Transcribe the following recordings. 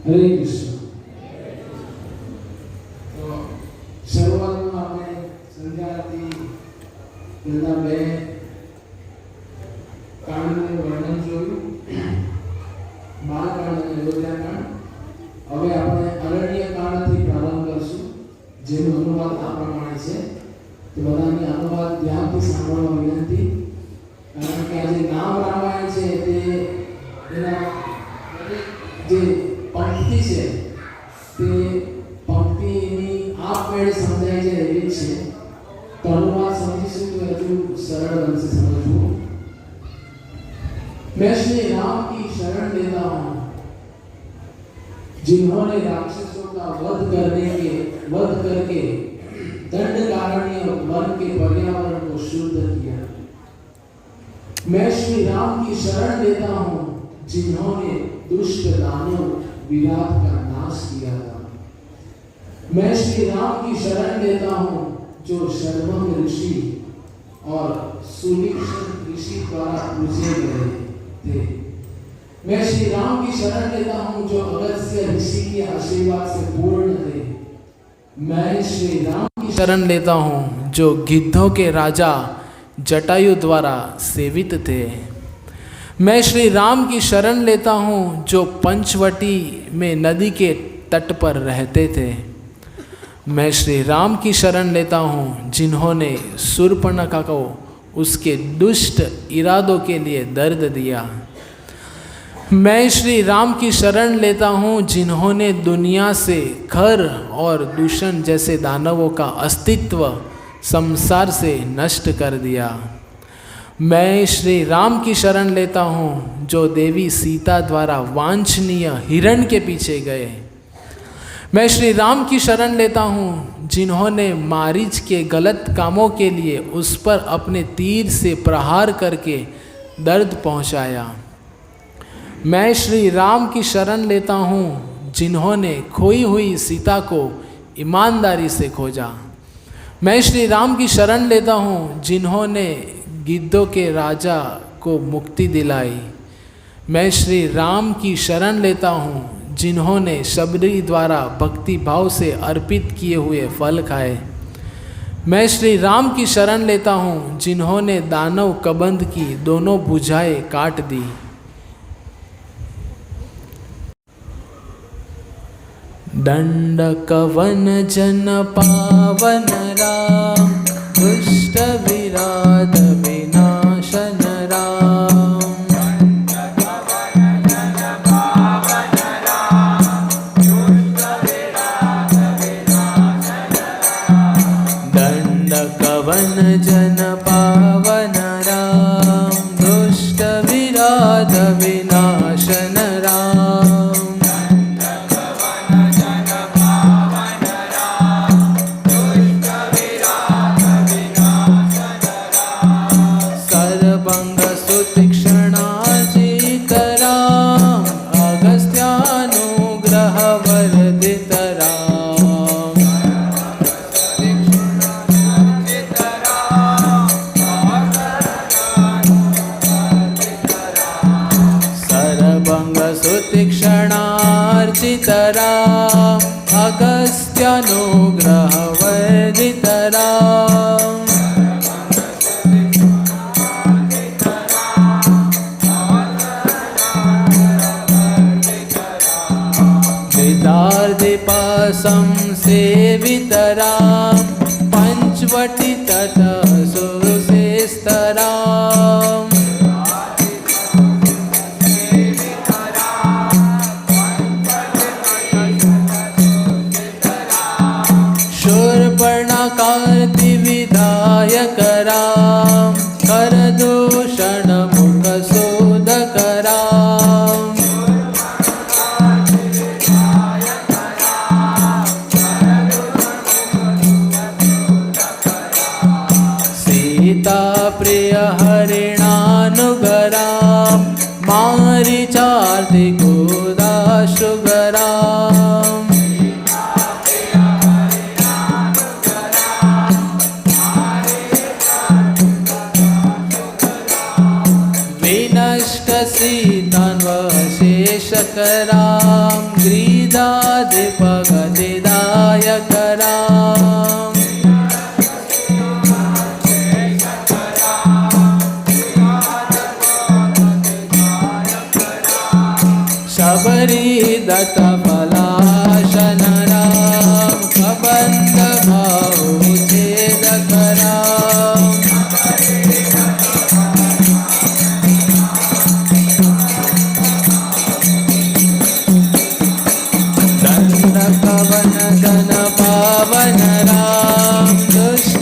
हरे कृष्ण। तो शुरुआत में आपने संध्या आरती પહેલા બે કાંડનું વર્ણન જોયું, બાળકાંડ અને અયોધ્યાકાંડ। હવે આપણે અરણ્યકાંડથી પ્રારંભ કરશું, જેનો અનુવાદ આ પ્રમાણે છે। તો બધાને અનુવાદ ધ્યાનથી સાંભળવા વિનંતી, કારણ કે આજે નામ રામાયણ છે તે એના જે પંક્તિ છે તે પંક્તિની આપમેળે સમજાય છે એવી છે। तो अनुवाद समझीશું तो हजू सरल ढंग से समझो। मैं श्री राम की शरण लेता हूँ, जिन्होंने राक्षसों का वध करके दंडकारण्य वन के पर्यावरण को शुद्ध किया। मैं श्री राम की शरण लेता हूँ, जिन्होंने दुष्ट दानव विराट का नाश किया था। मैं श्री राम की शरण लेता हूँ, जो शर्वंग ऋषि और सुलिक्षण ऋषि द्वारा पूजे गए थे। मैं श्री राम की शरण लेता हूँ, जो अगस्त्य ऋषि के आशीर्वाद से पूर्ण थे। मैं श्री राम की शरण लेता हूँ, जो गिद्धों के राजा जटायु द्वारा सेवित थे। मैं श्री राम की शरण लेता हूँ, जो पंचवटी में नदी के तट पर रहते थे। मैं श्री राम की शरण लेता हूँ, जिन्होंने शूर्पणखा को उसके दुष्ट इरादों के लिए दर्द दिया। मैं श्री राम की शरण लेता हूँ, जिन्होंने दुनिया से खर और दूषण जैसे दानवों का अस्तित्व संसार से नष्ट कर दिया। मैं श्री राम की शरण लेता हूँ, जो देवी सीता द्वारा वांछनीय हिरण के पीछे गए। मैं श्री राम की शरण लेता हूँ, जिन्होंने मारीच के गलत कामों के लिए उस पर अपने तीर से प्रहार करके दर्द पहुँचाया। मैं श्री राम की शरण लेता हूँ, जिन्होंने खोई हुई सीता को ईमानदारी से खोजा। मैं श्री राम की शरण लेता हूँ, जिन्होंने गिद्धों के राजा को मुक्ति दिलाई। मैं श्री राम की शरण लेता हूँ, जिन्होंने शबरी द्वारा भक्ति भाव से अर्पित किए हुए फल खाए। मैं श्री राम की शरण लेता हूँ, जिन्होंने दानव कबंध की दोनों भुजाएं काट दी। दंड कवन जन पावन राम, दुष्ट विराध विनाशन राम। कवन जन पावन राम, दुष्ट विराध विनाशन राम। सर्वंग सुतीक्ष्णाजित राम, अगस्त्यानुग्रह वर्धित राम। सुतीक्ष्णार्चित राम, अगस्त्यानुग्रह वर्धित राम। विदार्दिपासं सेवित राम, पंचवटी तट सुसेस्त राम। शूर्पणखाति विधायक राम, कर दूषण मुख शोधक राम। सीता प्रिय हरिणानुग राम, मारीचार्ति गोदाशुग राम। विनश्य षष्टशीतान्वशेषकरां ग्रीधाधिपगतिदायकराम् शबरीदत्तफलाशनरां कबन्धबाहुच्छेदकरां दण्डकवनधनपावनरां दुष्टविराधविनाशनरां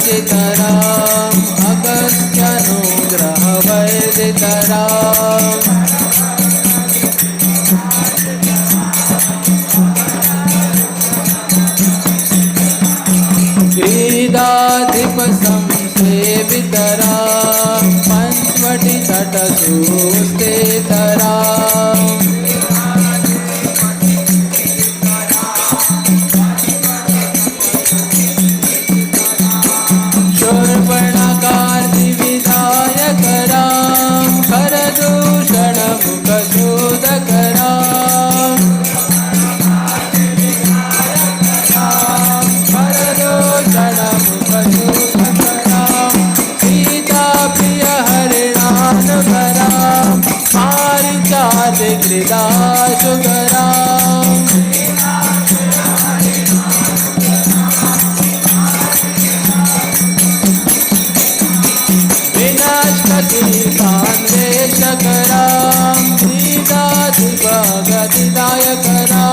सरभङ्गसुतीक्षणार्चितराम् अगस्त्यानुग्रहवर्धितराम् क्रीडाधिपसंसेवितरां पञ्चवटीतटसुस्थितराम् शूर्पणकार्तिविधायकरां करदूषणमुखशोधकरां करदूषणमुखशोधकरां सीताप्रियहरिणानकरां पारिजातकृदाशुकरां विनष्टकीर्तान्वेषकरां क्रीडाधिपगतिदायकरां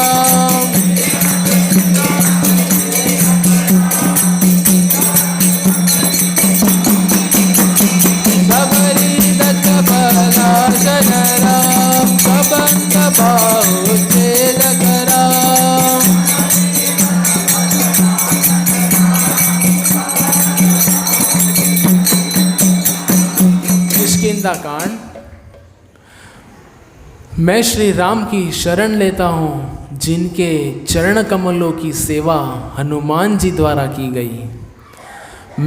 शबरीदत्तफलाशनरां कबन्धबाहुच्छेदकरां किष्किंधा कांड। मैं श्री राम की शरण लेता हूँ जिनके चरण कमलों की सेवा हनुमान जी द्वारा की गई।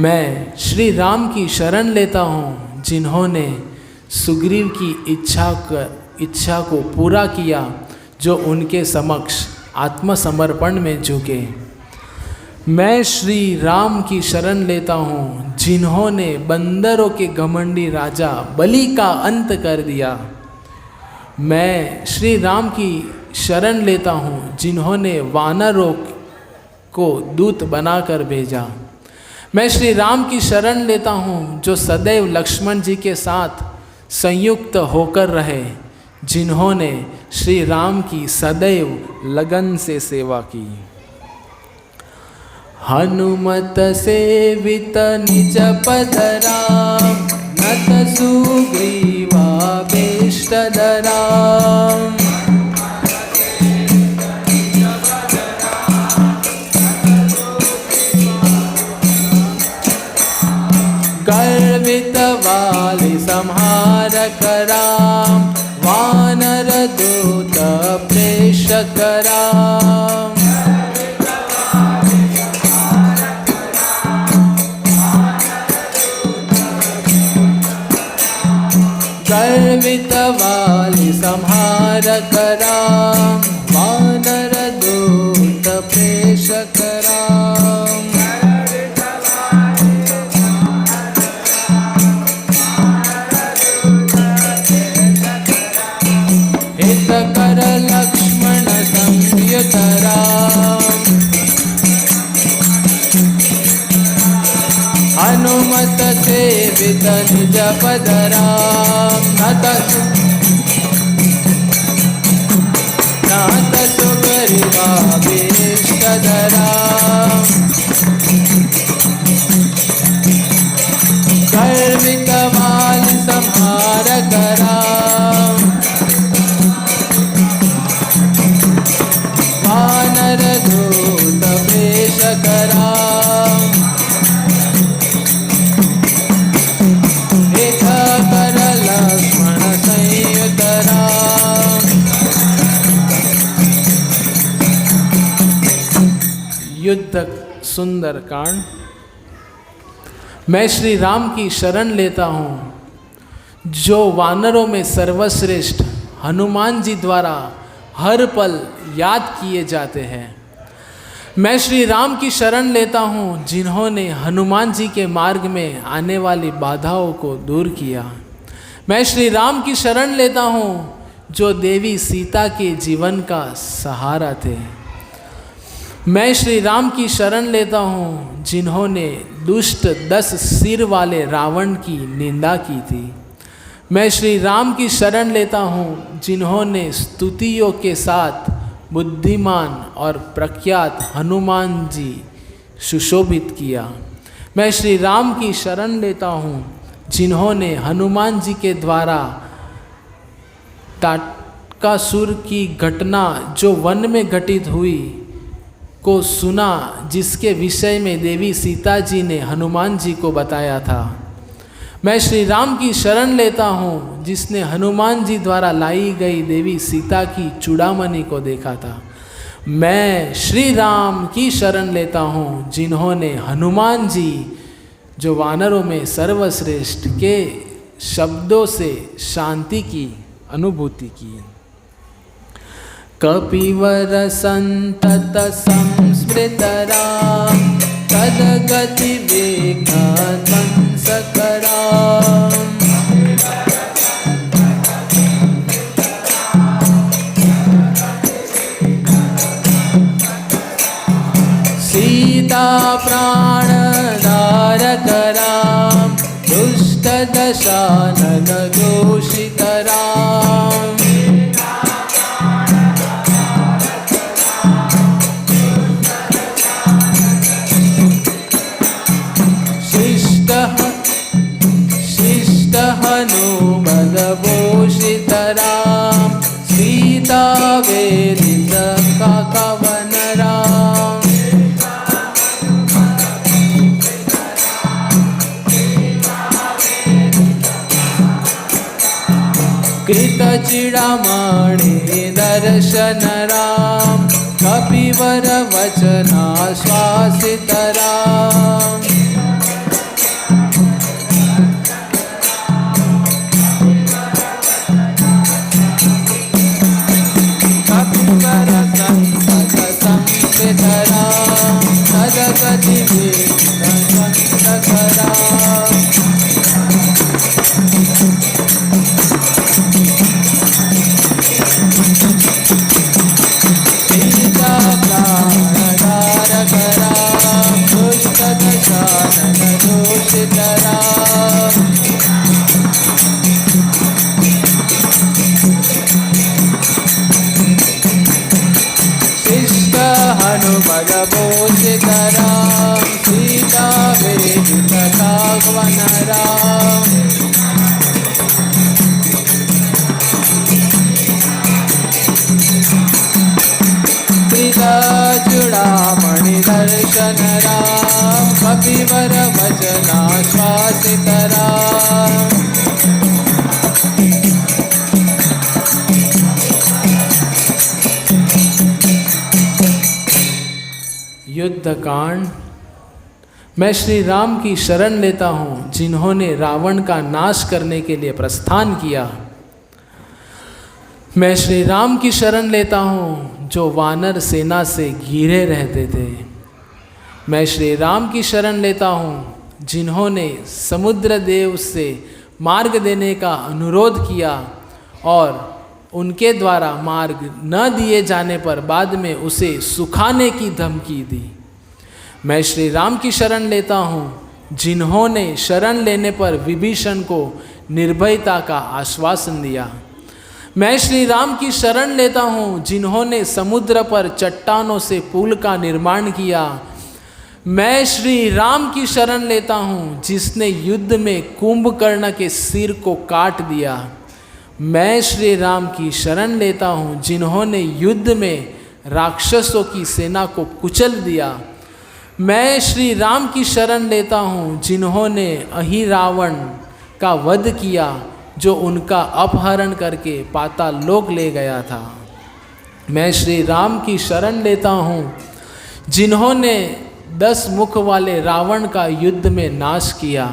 मैं श्री राम की शरण लेता हूँ जिन्होंने सुग्रीव की इच्छा को पूरा किया, जो उनके समक्ष आत्मसमर्पण में झुके। मैं श्री राम की शरण लेता हूँ जिन्होंने बंदरों के घमंडी राजा बलि का अंत कर दिया। मैं श्री राम की शरण लेता हूँ जिन्होंने वानरों को दूत बनाकर भेजा। मैं श्री राम की शरण लेता हूँ जो सदैव लक्ष्मण जी के साथ संयुक्त होकर रहे, जिन्होंने श्री राम की सदैव लगन से सेवा की। हनुमत सेवित निज पदराम नत सुग्रीवाभीष्टदराम गर्वित वाली संहारकराम वानर दूत प्रेषकराम गर्वित वाली संहारकराम वानर दूत प्रेषकराम हितकर लक्ष्मण संयुतराम हनुमत सेवित निज पदराम नाथ सुग्रीवाभीष्टदराम गर्वित वाली संहारकराम वानर दूत प्रेषकराम हितकर लक्ष्मण संयुतराम युद्ध सुंदर कांड। मैं श्री राम की शरण लेता हूँ, जो वानरों में सर्वश्रेष्ठ हनुमान जी द्वारा हर पल याद किए जाते हैं। मैं श्री राम की शरण लेता हूँ, जिन्होंने हनुमान जी के मार्ग में आने वाली बाधाओं को दूर किया। मैं श्री राम की शरण लेता हूँ, जो देवी सीता के जीवन का सहारा थे। मैं श्री राम की शरण लेता हूँ, जिन्होंने दुष्ट 10 सिर वाले रावण की निंदा की थी। मैं श्री राम की शरण लेता हूँ, जिन्होंने स्तुतियों के साथ बुद्धिमान और प्रख्यात हनुमान जी सुशोभित किया। मैं श्री राम की शरण लेता हूँ, जिन्होंने हनुमान जी के द्वारा ताटकासुर की घटना जो वन में घटित हुई को सुना, जिसके विषय में देवी सीता जी ने हनुमान जी को बताया था। मैं श्री राम की शरण लेता हूँ, जिसने हनुमान जी द्वारा लाई गई देवी सीता की चूड़ामणि को देखा था। मैं श्री राम की शरण लेता हूँ, जिन्होंने हनुमान जी जो वानरों में सर्वश्रेष्ठ के शब्दों से शांति की अनुभूति की। कपिवर संतत संस्मृतरा तदगति वेगध्वंसकरा। सीता प्राणधारकरा दुष्टदशानन दोषितरा। शिष्ट हनुमदभूषितरा सीता वेदित काकवनरा। कृतचिड़ामणि दर्शनराम कपिवर वचनाश्वासितराम। कपिवर संतत संस्मृतराम तदगति वेगध्वंसकराम। सीता प्राणधारकरा दुष्टदशानन दोषितरा। शिष्ट हनुमदभूषितरा सीता वेदित काकवनरा। चूड़ामणि दर्शन राम कपिवर वचनाश्वासितरा। युद्धकांड। मैं श्री राम की शरण लेता हूँ, जिन्होंने रावण का नाश करने के लिए प्रस्थान किया। मैं श्री राम की शरण लेता हूँ, जो वानर सेना से घिरे रहते थे। मैं श्री राम की शरण लेता हूँ, जिन्होंने समुद्र देव से मार्ग देने का अनुरोध किया और उनके द्वारा मार्ग न दिए जाने पर बाद में उसे सुखाने की धमकी दी। मैं श्री राम की शरण लेता हूँ, जिन्होंने शरण लेने पर विभीषण को निर्भयता का आश्वासन दिया। मैं श्री राम की शरण लेता हूँ, जिन्होंने समुद्र पर चट्टानों से पुल का निर्माण किया। मैं श्री राम की शरण लेता हूँ, जिसने युद्ध में कुंभकर्ण के सिर को काट दिया। मैं श्री राम की शरण लेता हूँ, जिन्होंने युद्ध में राक्षसों की सेना को कुचल दिया। मैं श्री राम की शरण लेता हूँ, जिन्होंने अहिरावण का वध किया, जो उनका अपहरण करके पाताल लोक ले गया था। मैं श्री राम की शरण लेता हूँ, जिन्होंने 10 मुख वाले रावण का युद्ध में नाश किया।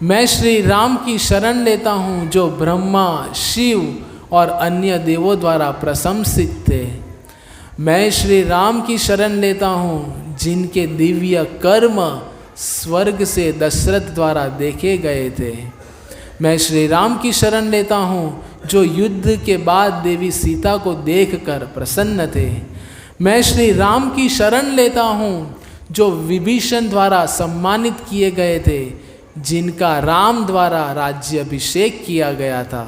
मैं श्री राम की शरण लेता हूँ जो ब्रह्मा, शिव और अन्य देवों द्वारा प्रशंसित थे। मैं श्री राम की शरण लेता हूँ जिनके दिव्य कर्म स्वर्ग से दशरथ द्वारा देखे गए थे। मैं श्री राम की शरण लेता हूँ जो युद्ध के बाद देवी सीता को देखकर प्रसन्न थे। मैं श्री राम की शरण लेता हूँ जो विभीषण द्वारा सम्मानित किए गए थे, जिनका राम द्वारा राज्याभिषेक किया गया था।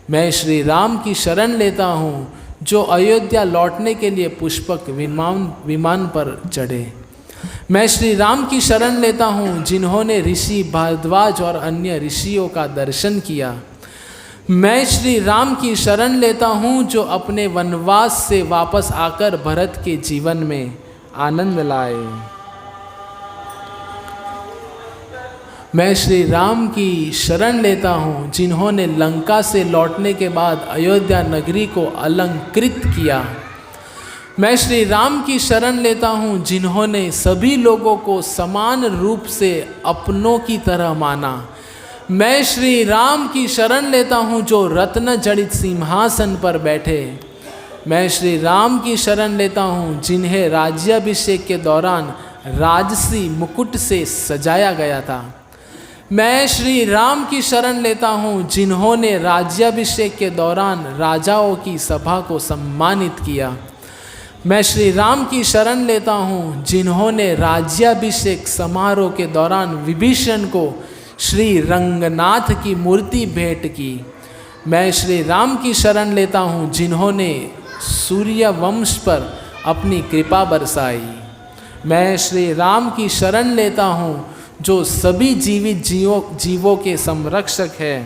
मैं श्री राम की शरण लेता हूँ जो अयोध्या लौटने के लिए पुष्पक विमान पर चढ़े। मैं श्री राम की शरण लेता हूँ जिन्होंने ऋषि भारद्वाज और अन्य ऋषियों का दर्शन किया। मैं श्री राम की शरण लेता हूँ जो अपने वनवास से वापस आकर भरत के जीवन में आनंद लाए। मैं श्री राम की शरण लेता हूँ जिन्होंने लंका से लौटने के बाद अयोध्या नगरी को अलंकृत किया। मैं श्री राम की शरण लेता हूँ जिन्होंने सभी लोगों को समान रूप से अपनों की तरह माना। मैं श्री राम की शरण लेता हूँ जो रत्न जड़ित सिंहासन पर बैठे। मैं श्री राम की शरण लेता हूँ जिन्हें राज्याभिषेक के दौरान राजसी मुकुट से सजाया गया था। मैं श्री राम की शरण लेता हूँ जिन्होंने राज्याभिषेक के दौरान राजाओं की सभा को सम्मानित किया। मैं श्री राम की शरण लेता हूँ जिन्होंने राज्याभिषेक समारोह के दौरान विभीषण को श्री रंगनाथ की मूर्ति भेंट की। मैं श्री राम की शरण लेता हूँ जिन्होंने सूर्य वंश पर अपनी कृपा बरसाई। मैं श्री राम की शरण लेता हूँ जो सभी जीवित जीवों के संरक्षक है।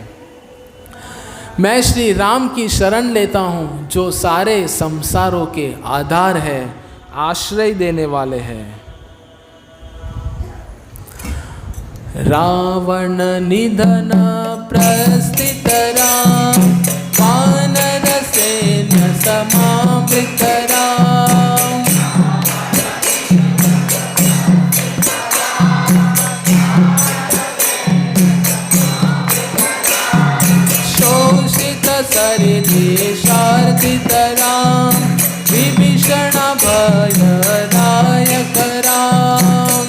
मैं श्री राम की शरण लेता हूँ जो सारे संसारों के आधार है, आश्रय देने वाले हैं। रावण निधन प्रस्थित राम, वानर सैन्य समावृत राम। शोषित सरिदेशार्थित राम, विभीषण भयदायक राम।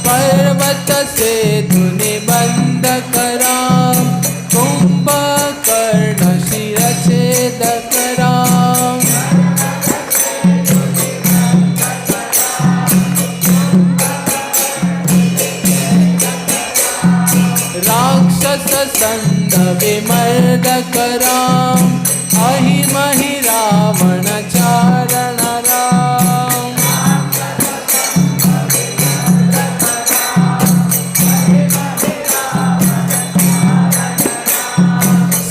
पर्वत से धुनि बंद कराम, कुंभकर्ण शिरच्छेदक राम। राक्षस संध विमर्दक राम, अहिमहि रावण चारण राम।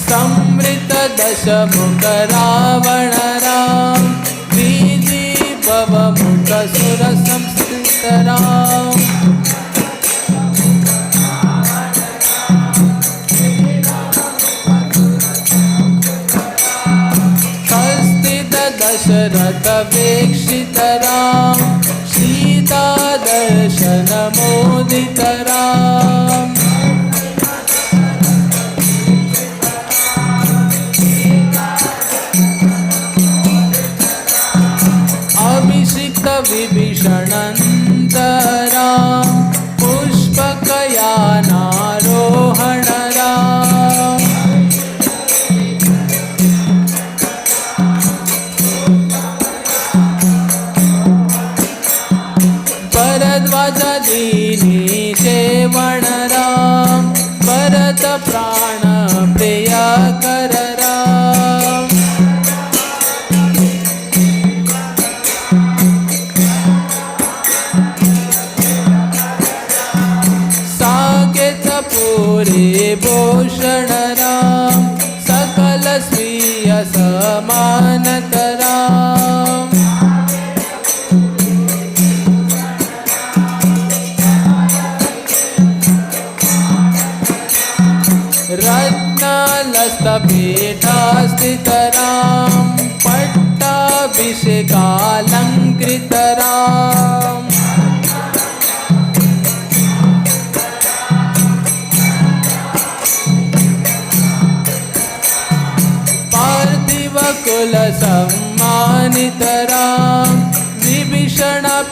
समृत दशमुख रावण राम, द्विजिह्व मुख सुर संस्कृत राम। दशरथ वीक्षित राम, सीता दर्शन मोदित राम। अभिषिक्त विभीषणन्त राम, पुष्पकयानारोहण राम। भरद्वाज दीनी सेवण राम, भरत प्राण प्रिय कर राम। साकेत पूरे भूषण राम, सकल स्वीय समानत राम। रत्नलस्तपीठस्थितरां पट्टाभिषेकालङ्कृतरां पार्थिवकुलसम्मानितरां विभीषणपीतरङ्गकरां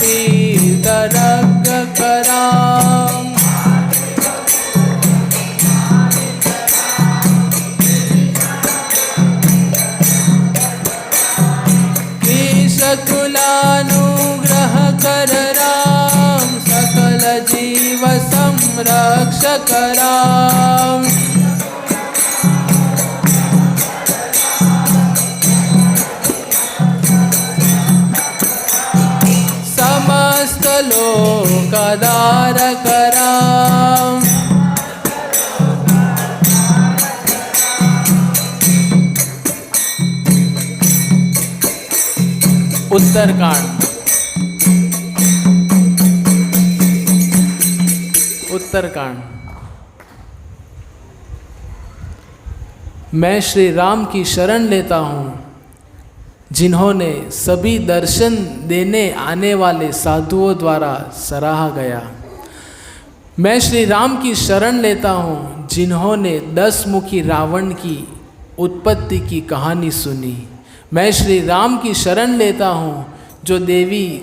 केशकुलानुग्रहकररां सकलजीवसंरक्षकरां समस्तलोकधारकरां उत्तरकांड। उत्तरकांड। मैं श्री राम की शरण लेता हूँ जिन्होंने सभी दर्शन देने आने वाले साधुओं द्वारा सराहा गया। मैं श्री राम की शरण लेता हूँ जिन्होंने 10 मुखी रावण की उत्पत्ति की कहानी सुनी। मैं श्री राम की शरण लेता हूँ जो देवी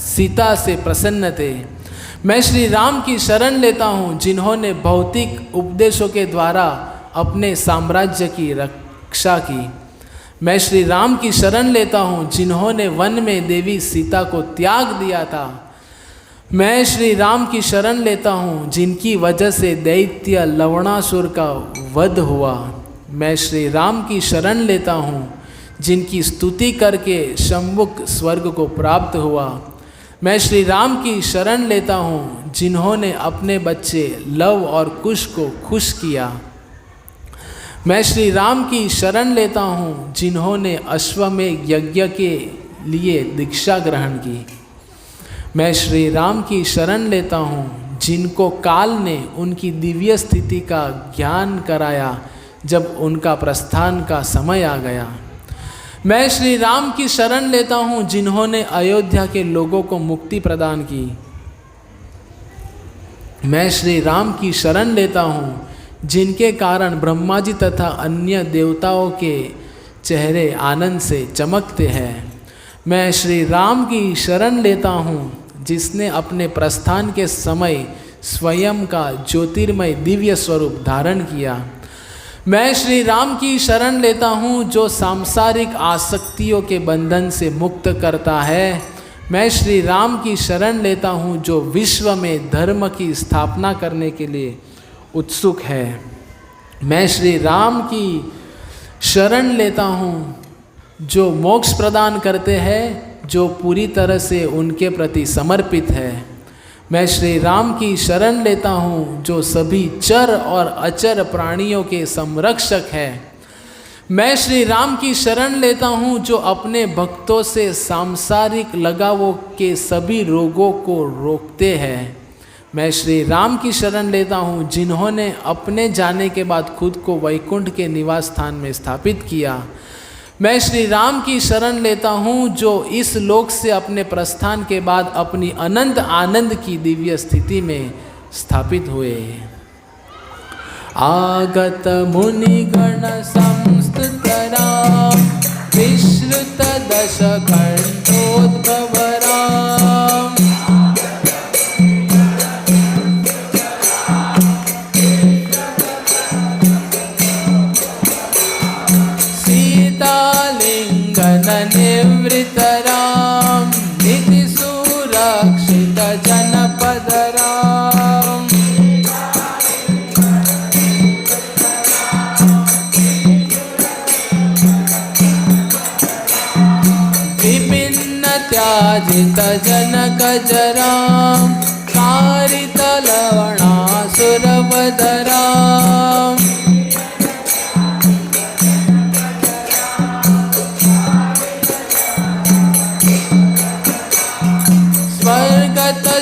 सीता से प्रसन्न थे। मैं श्री राम की शरण लेता हूँ जिन्होंने भौतिक उपदेशों के द्वारा अपने साम्राज्य की रक्षा की। मैं श्री राम की शरण लेता हूँ जिन्होंने वन में देवी सीता को त्याग दिया था। मैं श्री राम की शरण लेता हूँ जिनकी वजह से दैत्य लवणासुर का वध हुआ। मैं श्री राम की शरण लेता हूँ जिनकी स्तुति करके शंभुक स्वर्ग को प्राप्त हुआ। मैं श्री राम की शरण लेता हूँ जिन्होंने अपने बच्चे लव और कुश को खुश किया। मैं श्री राम की शरण लेता हूँ जिन्होंने अश्वमेध यज्ञ के लिए दीक्षा ग्रहण की। मैं श्री राम की शरण लेता हूँ जिनको काल ने उनकी दिव्य स्थिति का ज्ञान कराया जब उनका प्रस्थान का समय आ गया। मैं श्री राम की शरण लेता हूँ जिन्होंने अयोध्या के लोगों को मुक्ति प्रदान की। मैं श्री राम की शरण लेता हूँ जिनके कारण ब्रह्मा जी तथा अन्य देवताओं के चेहरे आनंद से चमकते हैं। मैं श्री राम की शरण लेता हूँ जिसने अपने प्रस्थान के समय स्वयं का ज्योतिर्मय दिव्य स्वरूप धारण किया। मैं श्री राम की शरण लेता हूँ जो सांसारिक आसक्तियों के बंधन से मुक्त करता है। मैं श्री राम की शरण लेता हूँ जो विश्व में धर्म की स्थापना करने के लिए उत्सुक है। मैं श्री राम की शरण लेता हूँ जो मोक्ष प्रदान करते हैं, जो पूरी तरह से उनके प्रति समर्पित है। मैं श्री राम की शरण लेता हूँ जो सभी चर और अचर प्राणियों के संरक्षक है। मैं श्री राम की शरण लेता हूँ जो अपने भक्तों से सांसारिक लगावों के सभी रोगों को रोकते हैं। मैं श्री राम की शरण लेता हूँ जिन्होंने अपने जाने के बाद खुद को वैकुंठ के निवास स्थान में स्थापित किया। मैं श्री राम की शरण लेता हूँ जो इस लोक से अपने प्रस्थान के बाद अपनी अनंत आनंद की दिव्य स्थिति में स्थापित हुए। आगत मुनिगण संस्तुतरां विश्रुत दशकण्ठोद्भवरां निवृतरां निधि सुरक्षित जनपदरां विभिन्न त्याजित जनकजरां कारित लवणासुरवदरां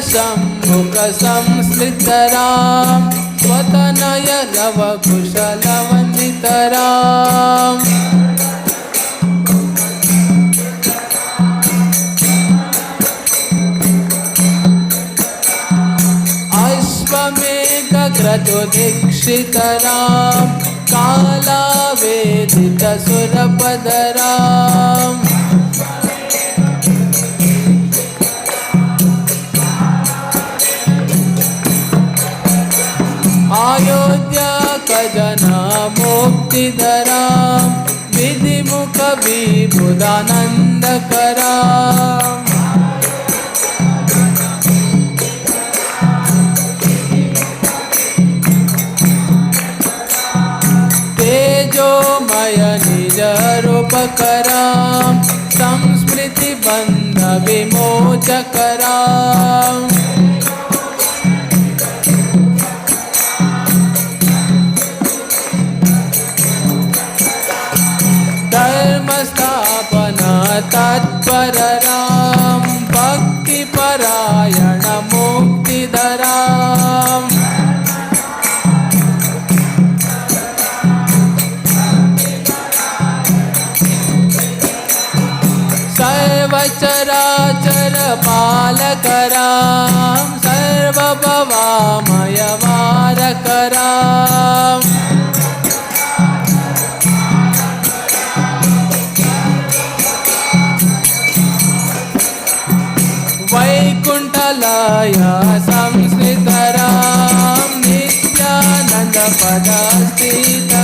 शम्मुख संस्लितरां स्वतनय लव कुशलवनितराम् अश्वमेघक्रतु दीक्षितराम् कालावेदितसुरपदराम् अयोध्या कजना मुक्तिधराम् विधिमुख विबुधानन्दकराम् तेजोमय निज रूपकराम् संस्मृति बंध विमोचकराम् धर्मस्थापना तत्परराम् भक्तिपरायण मुक्तिधराम् सर्वचराचर पालकराम् सर्वभवामय वारकराम् वैकुण्ठलय संस्थितराम् नित्यानन्द पदस्थितराम्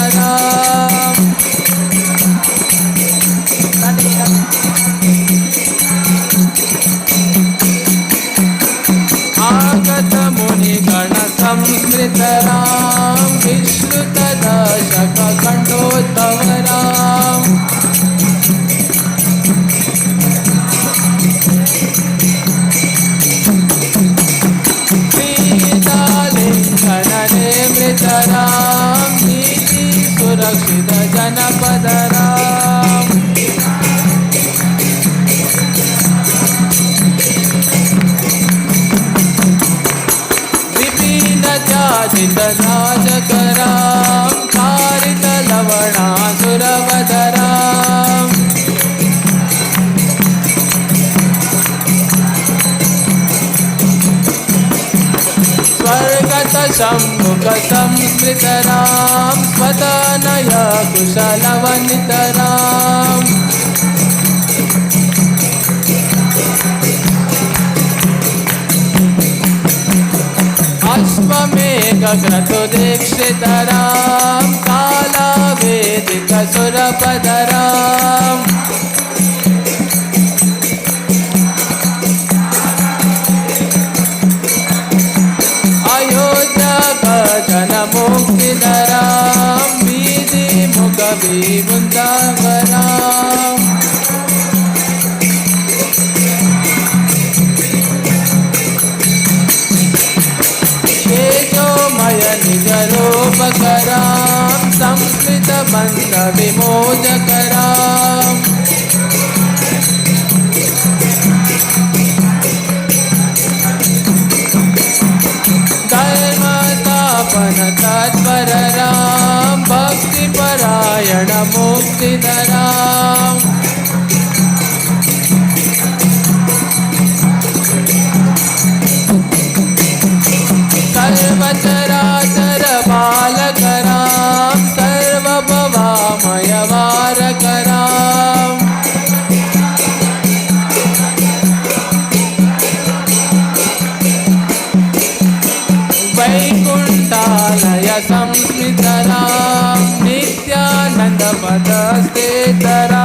आगत मुनिगण संस्मृतराम् विश्रुत दशक खण्डोत्तमराम् मृतराम् नीति सुरक्षित जनपदराम् विपिन चाचित राजकराम् कारित लवणासुरवदराम् स्वर्गत शम्भुक संस्मृतराम् स्वतनय कुशलवनितराम् अश्वमेघक्रतु दीक्षितराम् कालावेदितसुरपदराम् जन मुक्तिधराम् विधिमुख विबुधानन्दकराम् तेजोमय निज रूपकराम् संस्कृत बंध विमोचकराम् धर्मस्थापन तत्परराम् भक्तिपरायण मुक्तिधराम् सर्वचराचर बालकराम् सर्वभवामय वारकराम् वैकुण्ठालय संस्मृतराम् नित्यानन्द पदस्थितराम्